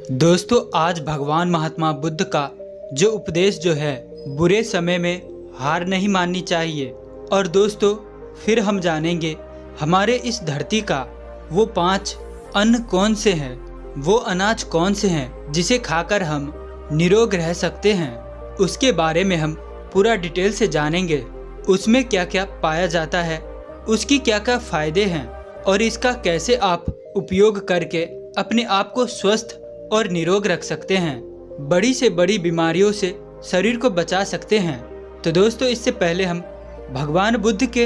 दोस्तों, आज भगवान महात्मा बुद्ध का जो उपदेश जो है, बुरे समय में हार नहीं माननी चाहिए। और दोस्तों, फिर हम जानेंगे हमारे इस धरती का वो 5 अन्न कौन से हैं, वो अनाज कौन से हैं जिसे खाकर हम निरोग रह सकते हैं। उसके बारे में हम पूरा डिटेल से जानेंगे। उसमें क्या क्या पाया जाता है, उसकी क्या क्या फायदे हैं और इसका कैसे आप उपयोग करके अपने आप को स्वस्थ और निरोग रख सकते हैं, बड़ी से बड़ी बीमारियों से शरीर को बचा सकते हैं। तो दोस्तों, इससे पहले हम भगवान बुद्ध के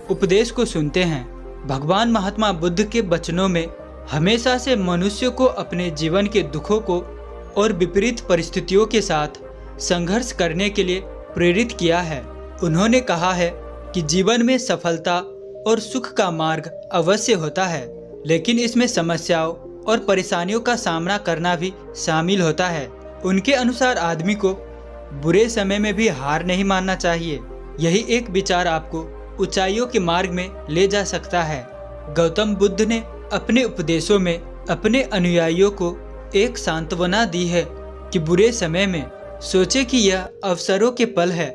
उपदेश को सुनते हैं। भगवान महात्मा बुद्ध के वचनों में हमेशा से मनुष्य को अपने जीवन के दुखों को और विपरीत परिस्थितियों के साथ संघर्ष करने के लिए प्रेरित किया है। उन्होंने कहा है कि जीवन में सफलता और सुख का मार्ग अवश्य होता है, लेकिन इसमें समस्याओं और परेशानियों का सामना करना भी शामिल होता है। उनके अनुसार आदमी को बुरे समय में भी हार नहीं मानना चाहिए। यही एक विचार आपको ऊंचाइयों के मार्ग में ले जा सकता है। गौतम बुद्ध ने अपने उपदेशों में अपने अनुयायियों को एक सांत्वना दी है कि बुरे समय में सोचे कि यह अवसरों के पल है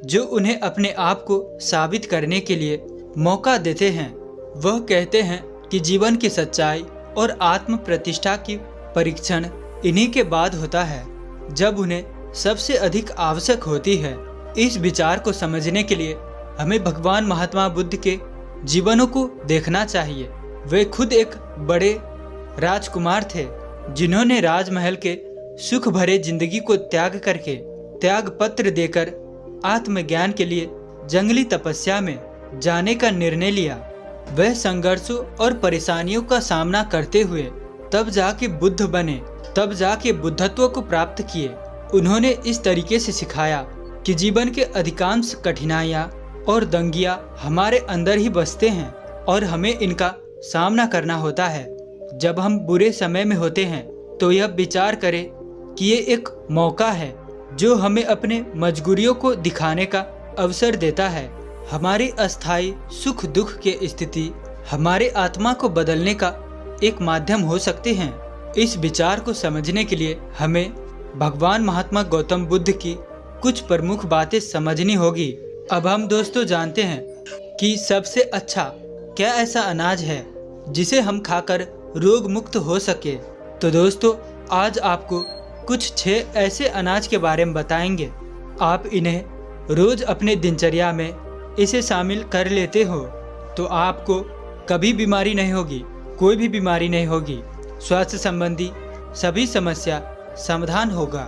जो उन्हें अपने आप को साबित करने के लिए मौका देते हैं। वह कहते हैं कि जीवन की सच्चाई और आत्म प्रतिष्ठा की परीक्षण इन्हीं के बाद होता है, जब उन्हें सबसे अधिक आवश्यक होती है। इस विचार को समझने के लिए हमें भगवान महात्मा बुद्ध के जीवनों को देखना चाहिए। वे खुद एक बड़े राजकुमार थे, जिन्होंने राजमहल के सुख भरे जिंदगी को त्याग करके त्याग पत्र देकर आत्मज्ञान के लिए जंगली तपस्या में जाने का निर्णय लिया। वह संघर्षों और परेशानियों का सामना करते हुए तब जाके बुद्ध बने, तब जाके बुद्धत्व को प्राप्त किए। उन्होंने इस तरीके से सिखाया कि जीवन के अधिकांश कठिनाइयाँ और दंगियाँ हमारे अंदर ही बसते हैं और हमें इनका सामना करना होता है। जब हम बुरे समय में होते हैं तो यह विचार करें कि ये एक मौका है जो हमें अपने मजबूरियों को दिखाने का अवसर देता है। हमारी अस्थायी सुख दुख के स्थिति हमारे आत्मा को बदलने का एक माध्यम हो सकते हैं। इस विचार को समझने के लिए हमें भगवान महात्मा गौतम बुद्ध की कुछ प्रमुख बातें समझनी होगी। अब हम दोस्तों जानते हैं कि सबसे अच्छा क्या ऐसा अनाज है जिसे हम खाकर रोग मुक्त हो सके। तो दोस्तों, आज आपको कुछ 6 ऐसे अनाज के बारे में बताएंगे। आप इन्हें रोज अपने दिनचर्या में इसे शामिल कर लेते हो तो आपको कभी बीमारी नहीं होगी, कोई भी बीमारी नहीं होगी। स्वास्थ्य संबंधी सभी समस्या समाधान होगा।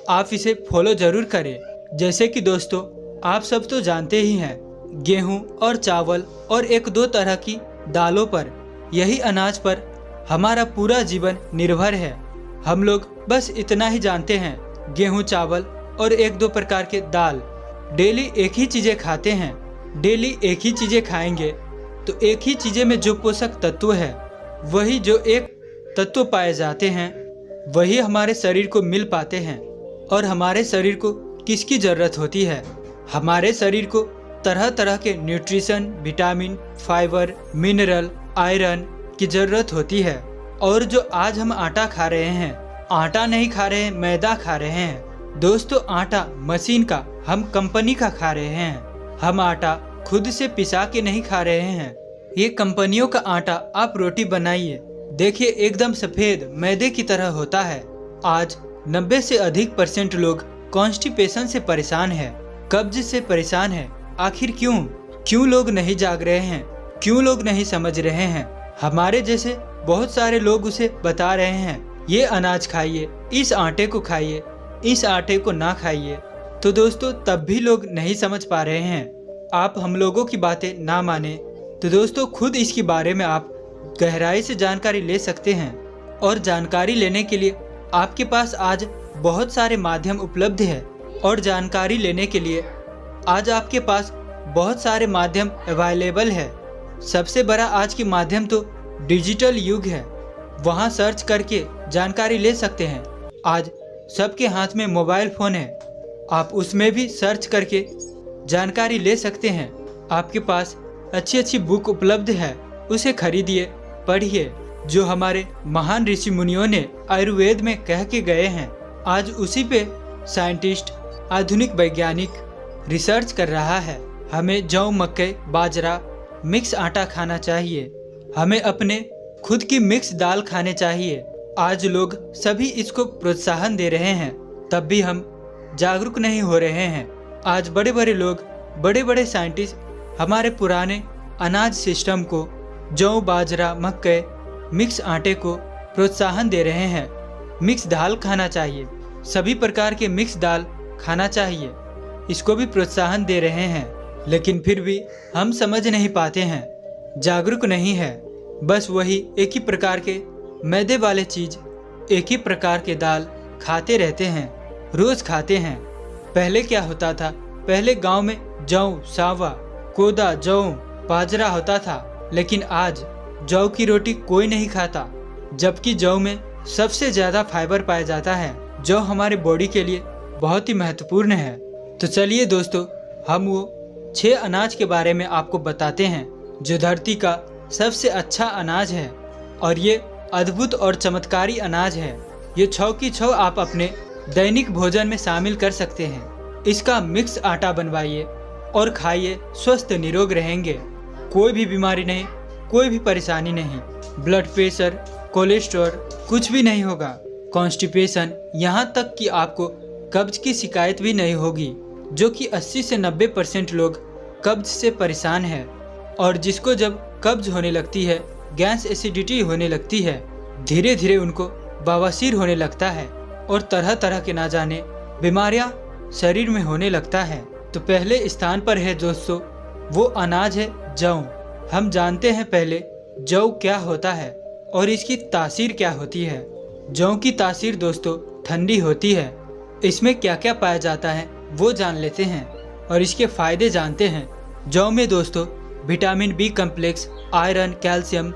आप इसे फॉलो जरूर करें। जैसे कि दोस्तों, आप सब तो जानते ही हैं, गेहूं और चावल और 1-2 तरह की दालों पर, यही अनाज पर हमारा पूरा जीवन निर्भर है। हम लोग बस इतना ही जानते हैं, गेहूं, चावल और 1-2 प्रकार के दाल। डेली एक ही चीज़ें खाते हैं, डेली एक ही चीज़ें खाएंगे तो एक ही चीज़ें में जो पोषक तत्व है, वही जो एक तत्व पाए जाते हैं, वही हमारे शरीर को मिल पाते हैं। और हमारे शरीर को किसकी ज़रूरत होती है? हमारे शरीर को तरह तरह के nutrition, vitamin, fibre, mineral, iron की ज़रूरत होती है। और जो आज हम आटा खा रहे हैं, आटा नहीं खा रहे हैं, मैदा खा रहे हैं। दोस्तों, आटा मशीन का, हम कंपनी का खा रहे हैं। हम आटा खुद से पिसा के नहीं खा रहे हैं। ये कंपनियों का आटा आप रोटी बनाइए, देखिए एकदम सफ़ेद मैदे की तरह होता है। आज 90 से अधिक % लोग कॉन्स्टिपेशन से परेशान है, कब्ज से परेशान है। आखिर क्यों लोग नहीं जाग रहे हैं? क्यों लोग नहीं समझ रहे हैं? हमारे जैसे बहुत सारे लोग उसे बता रहे हैं, ये अनाज खाइए, इस आटे को खाइए, इस आटे को ना खाइए। तो दोस्तों, तब भी लोग नहीं समझ पा रहे हैं। आप हम लोगों की बातें ना माने तो दोस्तों, खुद इसके बारे में आप गहराई से जानकारी ले सकते हैं। और जानकारी लेने के लिए आपके पास आज बहुत सारे माध्यम उपलब्ध है। और जानकारी लेने के लिए आज आपके पास बहुत सारे माध्यम अवेलेबल है। सबसे बड़ा आज के माध्यम तो डिजिटल युग है, वहाँ सर्च करके जानकारी ले सकते हैं। आज सबके हाथ में मोबाइल फ़ोन है, आप उसमें भी सर्च करके जानकारी ले सकते हैं। आपके पास अच्छी अच्छी बुक उपलब्ध है, उसे खरीदिए, पढ़िए जो हमारे महान ऋषि मुनियों ने आयुर्वेद में कह के गए हैं, आज उसी पे साइंटिस्ट, आधुनिक वैज्ञानिक रिसर्च कर रहा है। हमें जौ, मक्के, बाजरा, मिक्स आटा खाना चाहिए। हमें अपने खुद की मिक्स दाल खाने चाहिए। आज लोग सभी इसको प्रोत्साहन दे रहे हैं, तब भी हम जागरूक नहीं हो रहे हैं। आज बड़े बड़े लोग, बड़े बड़े साइंटिस्ट हमारे पुराने अनाज सिस्टम को, जौ, बाजरा, मक्के, मिक्स आटे को प्रोत्साहन दे रहे हैं। मिक्स दाल खाना चाहिए, सभी प्रकार के मिक्स दाल खाना चाहिए, इसको भी प्रोत्साहन दे रहे हैं। लेकिन फिर भी हम समझ नहीं पाते हैं, जागरूक नहीं है। बस वही एक ही प्रकार के मैदे वाले चीज, एक ही प्रकार के दाल खाते रहते हैं, रोज खाते हैं। पहले क्या होता था? पहले गांव में जौ, सावा, कोदा, जौ, बाजरा होता था, लेकिन आज जौ की रोटी कोई नहीं खाता, जबकि जौ में सबसे ज्यादा फाइबर पाया जाता है। जौ हमारे बॉडी के लिए बहुत ही महत्वपूर्ण है। तो चलिए दोस्तों, हम वो 6 अनाज के बारे में आपको बताते हैं जो धरती का सबसे अच्छा अनाज है, और ये अद्भुत और चमत्कारी अनाज है। ये 6 की 6 आप अपने दैनिक भोजन में शामिल कर सकते हैं। इसका मिक्स आटा बनवाइए और खाइए, स्वस्थ निरोग रहेंगे। कोई भी बीमारी नहीं, कोई भी परेशानी नहीं, ब्लड प्रेशर, कोलेस्ट्रॉल कुछ भी नहीं होगा, कॉन्स्टिपेशन, यहाँ तक कि आपको कब्ज की शिकायत भी नहीं होगी, जो कि 80 से 90% लोग कब्ज से परेशान हैं। और जिसको जब कब्ज होने लगती है, गैस एसिडिटी होने लगती है, धीरे धीरे उनको बवासीर होने लगता है और तरह तरह के ना जाने बीमारियां शरीर में होने लगता है। तो पहले स्थान पर है दोस्तों, वो अनाज है जौ। हम जानते हैं पहले जौ क्या होता है और इसकी तासीर क्या होती है। जौ की तासीर दोस्तों ठंडी होती है। इसमें क्या क्या पाया जाता है वो जान लेते हैं और इसके फायदे जानते हैं। जौ में दोस्तों vitamin B complex, iron, calcium,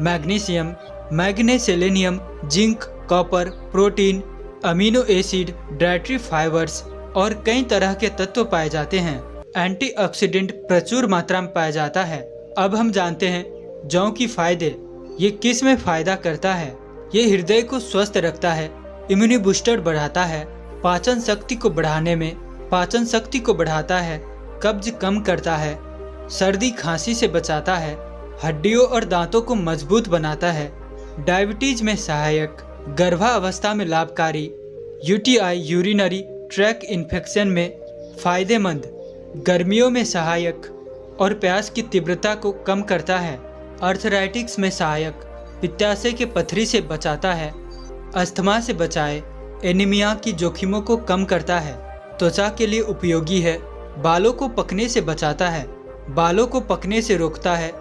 magnesium, manganese, selenium, zinc, copper, protein, amino acid, dietary fibres और कई तरह के तत्व पाए जाते हैं। एंटीऑक्सीडेंट प्रचुर मात्रा में पाया जाता है। अब हम जानते हैं जौ की फायदे। ये किस में फायदा करता है? ये हृदय को स्वस्थ रखता है, इम्यूनि बूस्टर बढ़ाता है, पाचन शक्ति को बढ़ाने में पाचन शक्ति को बढ़ाता है, कब्ज कम करता है, सर्दी खांसी से बचाता है, हड्डियों और दांतों को मजबूत बनाता है, डायबिटीज में सहायक, गर्भावस्था में लाभकारी, यूटीआई यूरिनरी ट्रैक इन्फेक्शन में फायदेमंद, गर्मियों में सहायक और प्यास की तीव्रता को कम करता है, आर्थराइटिस में सहायक, पित्ताशय के पथरी से बचाता है, अस्थमा से बचाए, एनीमिया की जोखिमों को कम करता है, त्वचा के लिए उपयोगी है, बालों को पकने से बचाता है, बालों को पकने से रोकता है,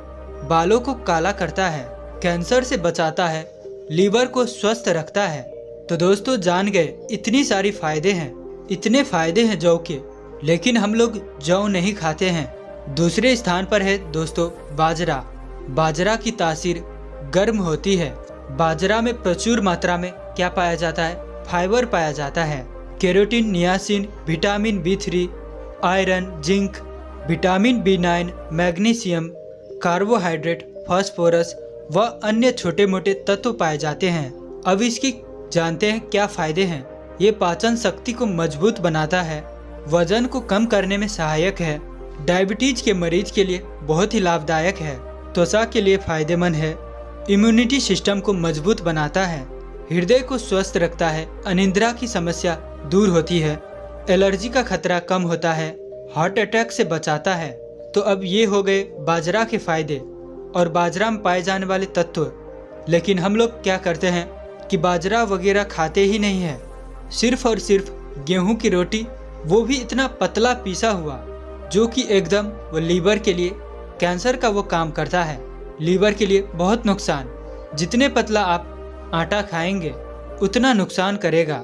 बालों को काला करता है, कैंसर से बचाता है, लीवर को स्वस्थ रखता है। तो दोस्तों जान गए इतनी सारी फायदे हैं, इतने फायदे हैं जौ के, लेकिन हम लोग जौ नहीं खाते हैं। दूसरे स्थान पर है दोस्तों बाजरा। बाजरा की तासीर गर्म होती है। बाजरा में प्रचुर मात्रा में क्या पाया जाता है? फाइबर पाया जाता है, carotene, niacin, vitamin B3, iron, zinc, vitamin B9, magnesium, carbohydrate, phosphorus व अन्य छोटे मोटे तत्व पाए जाते हैं। अब इसकी जानते हैं क्या फायदे हैं। ये पाचन शक्ति को मजबूत बनाता है, वजन को कम करने में सहायक है, डायबिटीज के मरीज के लिए बहुत ही लाभदायक है, त्वचा के लिए फायदेमंद है, इम्यूनिटी सिस्टम को मजबूत बनाता है, हृदय को स्वस्थ रखता है, अनिद्रा की समस्या दूर होती है, एलर्जी का खतरा कम होता है, हार्ट अटैक से बचाता है। तो अब ये हो गए बाजरा के फायदे और बाजरा में पाए जाने वाले तत्व। लेकिन हम लोग क्या करते हैं कि बाजरा वगैरह खाते ही नहीं है, सिर्फ और सिर्फ गेहूं की रोटी, वो भी इतना पतला पीसा हुआ, जो कि एकदम वो लीवर के लिए कैंसर का वो काम करता है, लीवर के लिए बहुत नुकसान। जितने पतला आप आटा खाएंगे उतना नुकसान करेगा।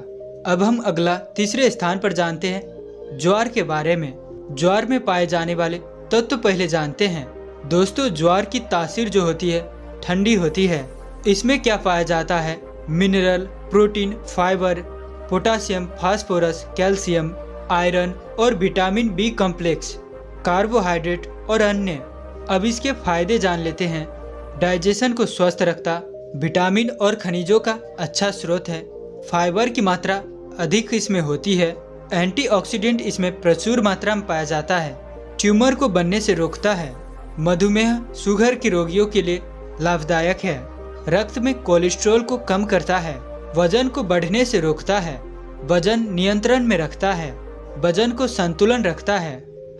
अब हम अगला तीसरे स्थान पर जानते हैं ज्वार के बारे में। ज्वार में पाए जाने वाले तत्व पहले जानते हैं। दोस्तों ज्वार की तासीर जो होती है ठंडी होती है। इसमें क्या पाया जाता है? Mineral, protein, fibre, potassium, phosphorus, calcium, iron और विटामिन बी कॉम्प्लेक्स, कार्बोहाइड्रेट और अन्य। अब इसके फायदे जान लेते हैं। डाइजेशन को स्वस्थ रखता, विटामिन और खनिजों का अच्छा स्रोत है। फाइबर की मात्रा अधिक इसमें होती है। एंटीऑक्सीडेंट इसमें प्रचुर मात्रा में पाया जाता है। ट्यूमर को बनने से रोकता है। मधुमेह शुगर के रोगियों के लिए लाभदायक है। रक्त में कोलेस्ट्रॉल को कम करता है। वजन को बढ़ने से रोकता है। वजन नियंत्रण में रखता है। वजन को संतुलन रखता है।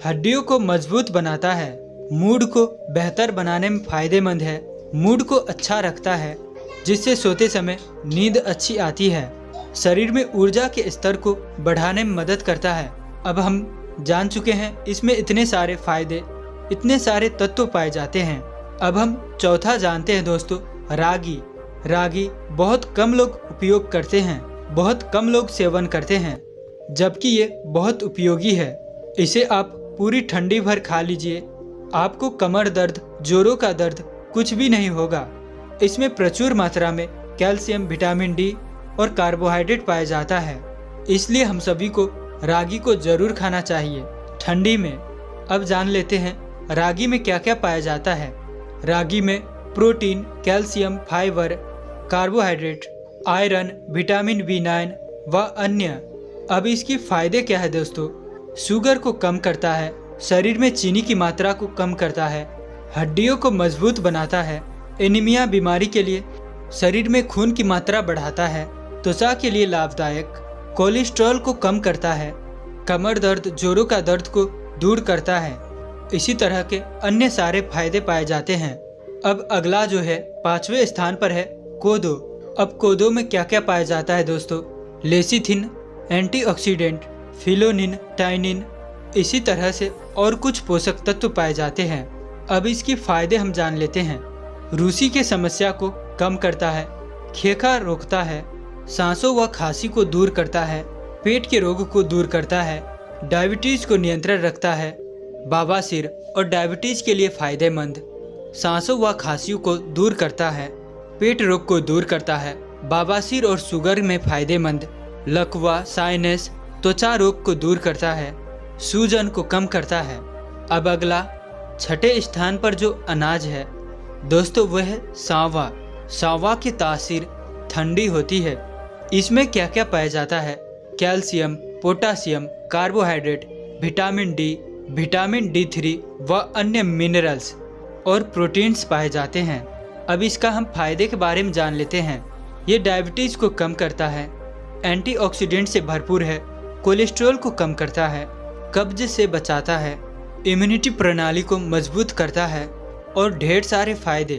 हड्डियों को मजबूत बनाता है। मूड को बेहतर बनाने में फायदेमंद है। मूड को अच्छा रखता है, जिससे सोते समय नींद अच्छी आती है। शरीर में ऊर्जा के स्तर को बढ़ाने में मदद करता है। अब हम जान चुके हैं इसमें इतने सारे फायदे, इतने सारे तत्व पाए जाते हैं। अब हम चौथा जानते हैं दोस्तों, रागी। रागी बहुत कम लोग उपयोग करते हैं, बहुत कम लोग सेवन करते हैं, जबकि ये बहुत उपयोगी है। इसे आप पूरी ठंडी भर खा लीजिए, आपको कमर दर्द, जोड़ों का दर्द कुछ भी नहीं होगा। इसमें प्रचुर मात्रा में कैल्शियम, विटामिन डी और कार्बोहाइड्रेट पाया जाता है, इसलिए हम सभी को रागी को जरूर खाना चाहिए ठंडी में। अब जान लेते हैं रागी में क्या क्या पाया जाता है। रागी में protein, calcium, fibre, carbohydrate, iron, vitamin B9 व अन्य। अब इसकी फायदे क्या है दोस्तों? शुगर को कम करता है, शरीर में चीनी की मात्रा को कम करता है, हड्डियों को मजबूत बनाता है, एनीमिया बीमारी के लिए शरीर में खून की मात्रा बढ़ाता है, त्वचा के लिए लाभदायक, कोलेस्ट्रॉल को कम करता है, कमर दर्द, जोड़ों का दर्द को दूर करता है। इसी तरह के अन्य सारे फायदे पाए जाते हैं। अब अगला जो है 5वें स्थान पर है कोदो। अब कोदो में क्या क्या पाया जाता है दोस्तों? लेसिथिन, एंटीऑक्सीडेंट, फिलोनिन, टाइनिन, इसी तरह से और कुछ पोषक तत्व पाए जाते हैं। अब इसकी फायदे हम जान लेते हैं। रूसी के समस्या को कम करता है, खेखा रोकता है, सांसों व खांसी को दूर करता है, पेट के रोग को दूर करता है, डायबिटीज को नियंत्रण रखता है, बवासीर और डायबिटीज के लिए फायदेमंद, सांसों व खांसियों को दूर करता है, पेट रोग को दूर करता है, बवासीर और शुगर में फायदेमंद, लकवा, साइनस, त्वचा रोग को दूर करता है, सूजन को कम करता है। अब अगला 6ठे स्थान पर जो अनाज है दोस्तों वह है सांवा। सांवा की तासीर ठंडी होती है। इसमें क्या क्या पाया जाता है? Calcium, potassium, carbohydrate, vitamin D, vitamin D3 व अन्य मिनरल्स और प्रोटीन्स पाए जाते हैं। अब इसका हम फायदे के बारे में जान लेते हैं। ये डायबिटीज को कम करता है, एंटीऑक्सीडेंट से भरपूर है, कोलेस्ट्रॉल को कम करता है, कब्ज से बचाता है, इम्यूनिटी प्रणाली को मजबूत करता है और ढेर सारे फायदे।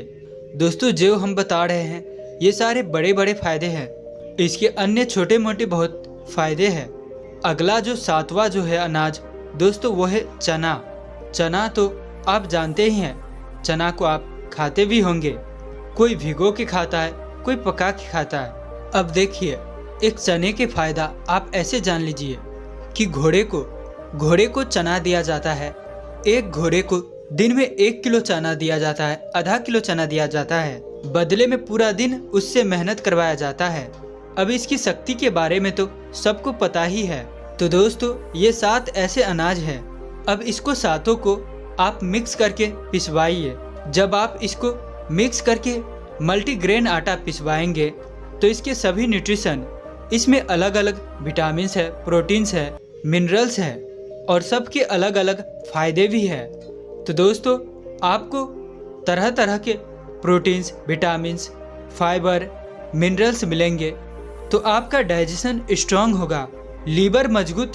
दोस्तों जो हम बता रहे हैं ये सारे बड़े बड़े फायदे हैं, इसके अन्य छोटे मोटे बहुत फायदे हैं। अगला जो 7वां जो है अनाज दोस्तों वो है चना। चना तो आप जानते ही हैं, चना को आप खाते भी होंगे, कोई भिगो के खाता है, कोई पका के खाता है। अब देखिए एक चने के फायदा आप ऐसे जान लीजिए कि घोड़े को चना दिया जाता है। एक घोड़े को दिन में 1 किलो चना दिया जाता है, आधा किलो चना दिया जाता है, बदले में पूरा दिन उससे मेहनत करवाया जाता है। अब इसकी शक्ति के बारे में तो सबको पता ही है। तो दोस्तों ये 7 ऐसे अनाज हैं। अब इसको सातों को आप मिक्स करके पिसवाइए। जब आप इसको मिक्स करके मल्टीग्रेन आटा पिसवाएंगे तो इसके सभी न्यूट्रिशन, इसमें अलग अलग विटामिन्स है, प्रोटीन्स है, मिनरल्स है और सबके अलग अलग फायदे भी है। तो दोस्तों आपको तरह तरह के प्रोटीन्स, विटामिन्स, फाइबर, मिनरल्स मिलेंगे तो आपका डाइजेशन स्ट्रांग होगा, लीवर मजबूत,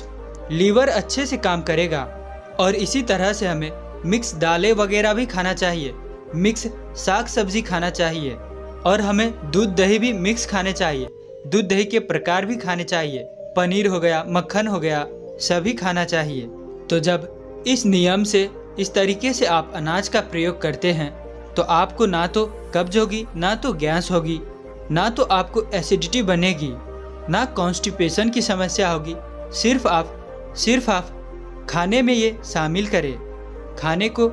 लीवर अच्छे से काम करेगा। और इसी तरह से हमें मिक्स दालें वगैरह भी खाना चाहिए, मिक्स साग सब्जी खाना चाहिए और हमें दूध दही भी मिक्स खाने चाहिए। दूध दही के प्रकार भी खाने चाहिए, पनीर हो गया, मक्खन हो गया, सभी खाना चाहिए। तो जब इस नियम से, इस तरीके से आप अनाज का प्रयोग करते हैं तो आपको ना तो कब्ज होगी, ना तो गैस होगी, ना तो आपको एसिडिटी बनेगी, ना कॉन्स्टिपेशन की समस्या होगी। सिर्फ आप खाने में ये शामिल करें, खाने को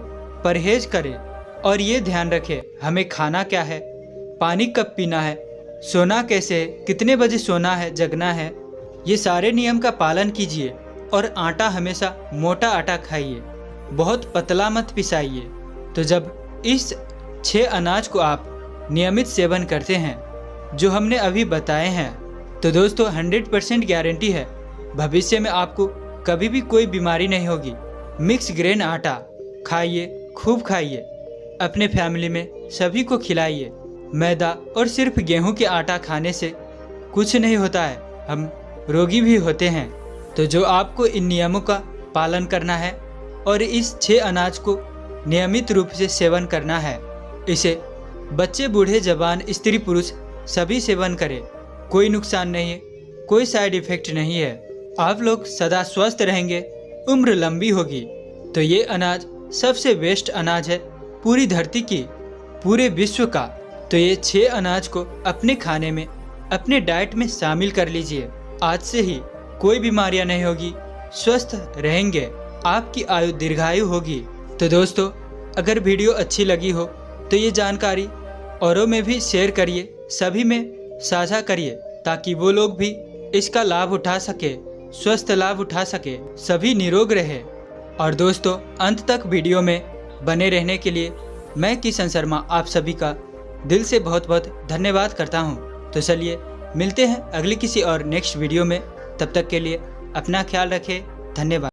परहेज करें और ये ध्यान रखें हमें खाना क्या है, पानी कब पीना है, सोना कैसे है, कितने बजे सोना है, जगना है। ये सारे नियम का पालन कीजिए और आटा हमेशा मोटा आटा खाइए, बहुत पतला मत पिसाइए। तो जब इस 6 अनाज को आप नियमित सेवन करते हैं जो हमने अभी बताए हैं, तो दोस्तों 100% गारंटी है भविष्य में आपको कभी भी कोई बीमारी नहीं होगी। मिक्स ग्रेन आटा खाइए, खूब खाइए, अपने फैमिली में सभी को खिलाइए। मैदा और सिर्फ गेहूं के आटा खाने से कुछ नहीं होता है, हम रोगी भी होते हैं। तो जो आपको इन नियमों का पालन करना है और इस 6 अनाज को नियमित रूप से सेवन करना है। इसे बच्चे, बूढ़े, जवान, स्त्री, पुरुष सभी सेवन करें, कोई नुकसान नहीं है, कोई साइड इफेक्ट नहीं है। आप लोग सदा स्वस्थ रहेंगे, उम्र लंबी होगी। तो ये अनाज सबसे बेस्ट अनाज है पूरी धरती की, पूरे विश्व का। तो ये 6 अनाज को अपने खाने में, अपने डाइट में शामिल कर लीजिए। आज से ही कोई बीमारियां नहीं होगी, स्वस्थ रहेंगे, आपकी आयु दीर्घायु होगी। तो दोस्तों, अगर वीडियो अच्छी लगी हो तो ये जानकारी औरों में भी शेयर करिए, सभी में साझा करिए, ताकि वो लोग भी इसका लाभ उठा सके, स्वस्थ लाभ उठा सके, सभी निरोग रहे। और दोस्तों, अंत तक वीडियो में बने रहने के लिए मैं किशन शर्मा आप सभी का दिल से बहुत बहुत धन्यवाद करता हूँ। तो चलिए मिलते हैं अगली किसी और नेक्स्ट वीडियो में। तब तक के लिए अपना ख्याल रखें। धन्यवाद।